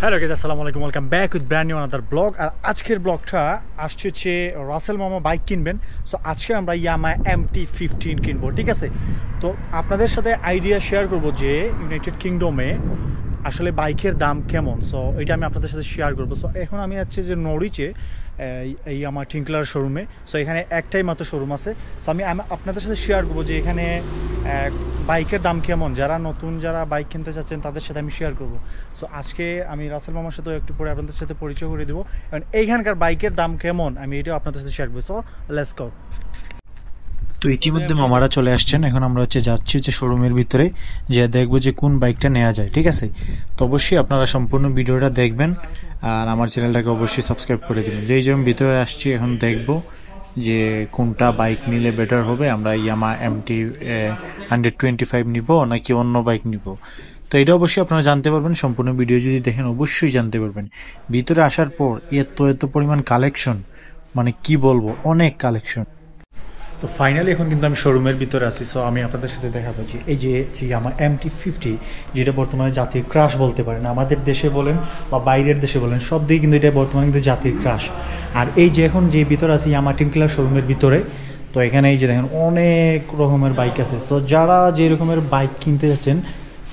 Hello guys, আসসালামু আলাইকুম। Welcome back with brand new another vlog. আর আজকের ব্লগটা আসছে হচ্ছে রাসেল মামা বাইক কিনবেন। সো আজকে আমরা ইয়ামা MT-15 কিনবো, ঠিক আছে? তো আপনাদের সাথে আইডিয়া শেয়ার করবো যে ইউনাইটেড কিংডমে আসলে বাইকের দাম কেমন। সো এটা আমি আপনাদের সাথে শেয়ার করবো। সো এখন আমি যাচ্ছি যে নরিচে এই আমার টিঙ্কলার শোরুমে। সো এখানে একটাই মাত্র শোরুম আছে। সো আমি আপনাদের সাথে শেয়ার করবো যে এখানে বাইকের দাম কেমন, যারা বাইক কিনতে চাচ্ছেন তাদের সাথে আমি শেয়ার করবো। সো আজকে আমি রাসেল মামার সাথে একটু পরে আপনাদের সাথে পরিচয় করে দেবো এবং এইখানকার বাইকের দাম কেমন আমি এটাও আপনাদের সাথে শেয়ার করবো। So let's go. তো ইতিমধ্যে মামারা চলে আসছেন। এখন আমরা যাচ্ছি শোরুমের ভিতরে যে দেখবো যে কোন বাইকটা নেওয়া যায়, ঠিক আছে? তো অবশ্যই আপনারা সম্পূর্ণ ভিডিওটা দেখবেন আর আমার চ্যানেলটাকে অবশ্যই সাবস্ক্রাইব করে দেবেন। যেই যে আমি ভিতরে আসছি, এখন দেখবো যে কোনটা বাইক নিলে বেটার হবে। আমরা ইয়ামা MT-125 নিব নাকি অন্য বাইক নিব, তো এটা অবশ্যই আপনারা জানতে পারবেন। সম্পূর্ণ ভিডিও যদি দেখেন অবশ্যই জানতে পারবেন। ভিতরে আসার পর এত পরিমাণ কালেকশন, মানে কি বলবো, অনেক কালেকশন। তো ফাইনালি এখন কিন্তু আমি শোরুমের ভিতরে আছি। সো আমি আপনাদের সাথে দেখাবো যে এই যে আমার MT-50, যেটা বর্তমানে জাতির ক্রাশ বলতে পারেন, আমাদের দেশে বলেন বা বাইরের দেশে বলেন, সব দিকে কিন্তু এটা বর্তমানে কিন্তু জাতির ক্রাশ। আর এই যে এখন যে ভিতরে আছি ইয়ামা টিঙ্কলার শোরুমের ভিতরে, তো এখানে এই যে দেখেন অনেক রকমের বাইক আছে। সো যারা যে রকমের বাইক কিনতে যাচ্ছেন,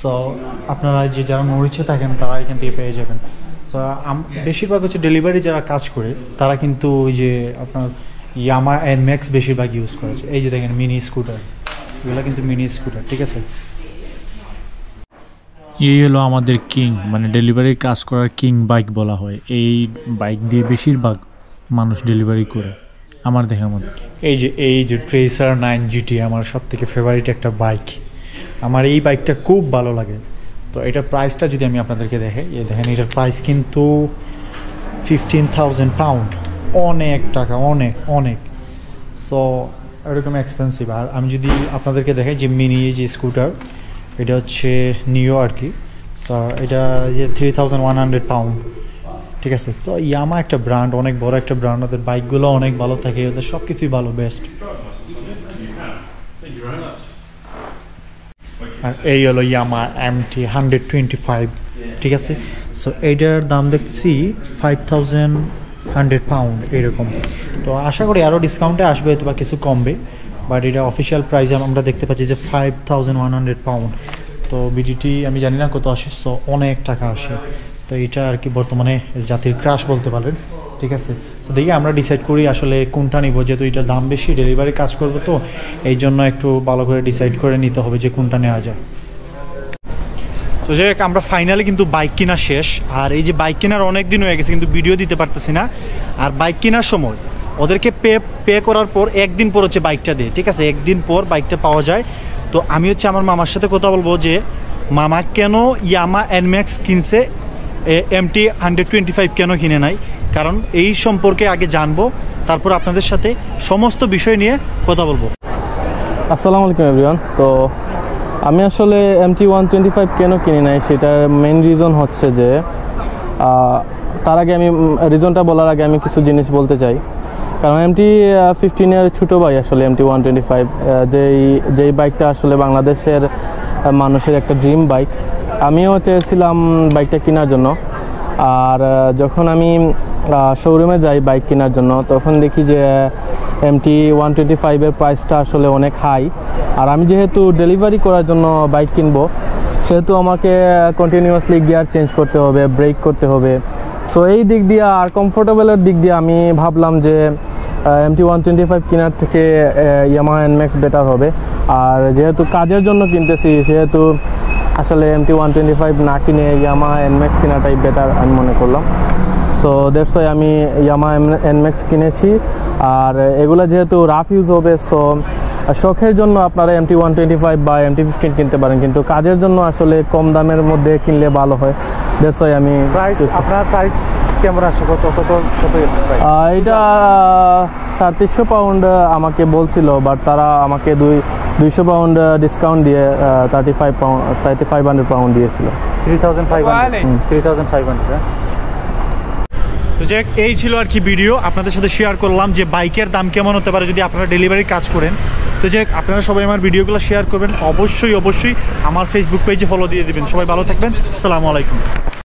সো আপনারা যারা নরিচে থাকেন তারা এখান থেকে পেয়ে যাবেন। সো বেশিরভাগ ডেলিভারি যারা কাজ করে তারা কিন্তু ওই যে আপনার ইয়ামা NMAX বেশিরভাগ ইউজ করেছে। এই যে দেখেন মিনি স্কুটার, এগুলো কিন্তু মিনি স্কুটার, ঠিক আছে? এই হলো আমাদের কিং, মানে ডেলিভারি কাজ করার কিং বাইক বলা হয়। এই বাইক দিয়ে বেশিরভাগ মানুষ ডেলিভারি করে আমার দেখা মতো। এই যে ট্রেসার 9 GT আমার সব থেকে ফেভারিট একটা বাইক। আমার এই বাইকটা খুব ভালো লাগে। তো এটার প্রাইসটা যদি আমি আপনাদেরকে দেখাই, এই দেখেন এটার প্রাইস কিন্তু 15,000 পাউন্ড। অনেক টাকা, অনেক। সো এরকম এক্সপেন্সিভ। আর আমি যদি আপনাদেরকে দেখাই যে মিনি যে স্কুটার, এটা হচ্ছে নিও আর কি। সো এটা যে 3,100 পাউন্ড, ঠিক আছে? তো ইয়ামা একটা ব্র্যান্ড, অনেক বড় একটা ব্র্যান্ড। ওদের বাইকগুলো অনেক ভালো থাকে, ওদের সব কিছুই ভালো, বেস্ট। আর এই হলো ইয়ামা MT-125, ঠিক আছে? সো এইটার দাম দেখছি 5,100 পাউন্ড এরকম। তো আশা করি আরও ডিসকাউন্টে আসবে হয়তো বা কিছু কমবে, বাট এটা অফিসিয়াল প্রাইস আমরা দেখতে পাচ্ছি যে 5,100 পাউন্ড। তো বিডিটি আমি জানি না কত আসে, সো অনেক টাকা আসে। তো এটা আর কি বর্তমানে জাতির ক্রাশ বলতে পারেন, ঠিক আছে? তো দেখি আমরা ডিসাইড করি আসলে কোনটা নিব, যেহেতু এটার দাম বেশি, ডেলিভারি কাজ করবো, তো এই জন্য একটু ভালো করে ডিসাইড করে নিতে হবে যে কোনটা নেওয়া যায়। তো যাই হোক, আমরা ফাইনালি কিন্তু বাইক কেনা শেষ। আর এই যে বাইক কেনার অনেক দিন হয়ে গেছে কিন্তু ভিডিও দিতে পারতেছি না। আর বাইক কেনার সময় ওদেরকে পে করার পর একদিন পর বাইকটা দেয়, ঠিক আছে? একদিন পর বাইকটা পাওয়া যায়। তো আমি আমার মামার সাথে কথা বলবো যে মামা কেন ইয়ামা NMAX কিনছে, MT-125 কেন কিনে নাই, কারণ এই সম্পর্কে আগে জানবো, তারপর আপনাদের সাথে সমস্ত বিষয় নিয়ে কথা বলবো। আসসালামু আলাইকুম এভরিওয়ান। তো আমি আসলে MT-125 কেন কিনি নাই, সেটার মেইন রিজন হচ্ছে যে তার আগে আমি রিজনটা বলার আগে আমি কিছু জিনিস বলতে চাই। কারণ MT-15 ছোটো ভাই আসলে MT-125, যেই বাইকটা আসলে বাংলাদেশের মানুষের একটা ড্রিম বাইক। আমিও চেয়েছিলাম বাইকটা কেনার জন্য। আর যখন আমি শোরুমে যাই বাইক কেনার জন্য, তখন দেখি যে MT-125-এর প্রাইসটা আসলে অনেক হাই। আর আমি যেহেতু ডেলিভারি করার জন্য বাইক কিনবো, সেহেতু আমাকে কন্টিনিউয়াসলি গিয়ার চেঞ্জ করতে হবে, ব্রেক করতে হবে। সো এই দিক দিয়ে আর কমফোর্টেবলের দিক দিয়ে আমি ভাবলাম যে MT-125 কেনার থেকে ইয়ামা NMAX বেটার হবে। আর যেহেতু কাজের জন্য কিনতেছি, সেহেতু আসলে MT-125 না কিনে ইয়ামা NMAX কেনাটাই বেটার আমি মনে করলাম। সো দ্যাটস ওয়াই আমি ইয়ামা NMAX কিনেছি। আর এগুলো যেহেতু রাফ ইউজ হবে, সো শখের জন্য আপনারা MT-125 বা MT-15 কিনতে পারেন, কিন্তু কাজের জন্য আসলে কম দামের মধ্যে কিনলে ভালো হয়। দ্যাটস ওয়াই আমি আপনার প্রাইস কেমন আসে, কত গেছে? এটা 350 পাউন্ড আমাকে বলছিল, বাট তারা আমাকে 200 পাউন্ড ডিসকাউন্ট দিয়ে 3,500 পাউন্ড দিয়েছিল। 3,500। তো যাই হোক, এই ছিল আর কি ভিডিও, আপনাদের সাথে শেয়ার করলাম যে বাইকের দাম কেমন হতে পারে যদি আপনারা ডেলিভারি কাজ করেন। তো যাই হোক, আপনারা সবাই আমার ভিডিওগুলো শেয়ার করবেন, অবশ্যই আমার ফেসবুক পেজে ফলো দিয়ে দেবেন। সবাই ভালো থাকবেন, আসসালামু আলাইকুম।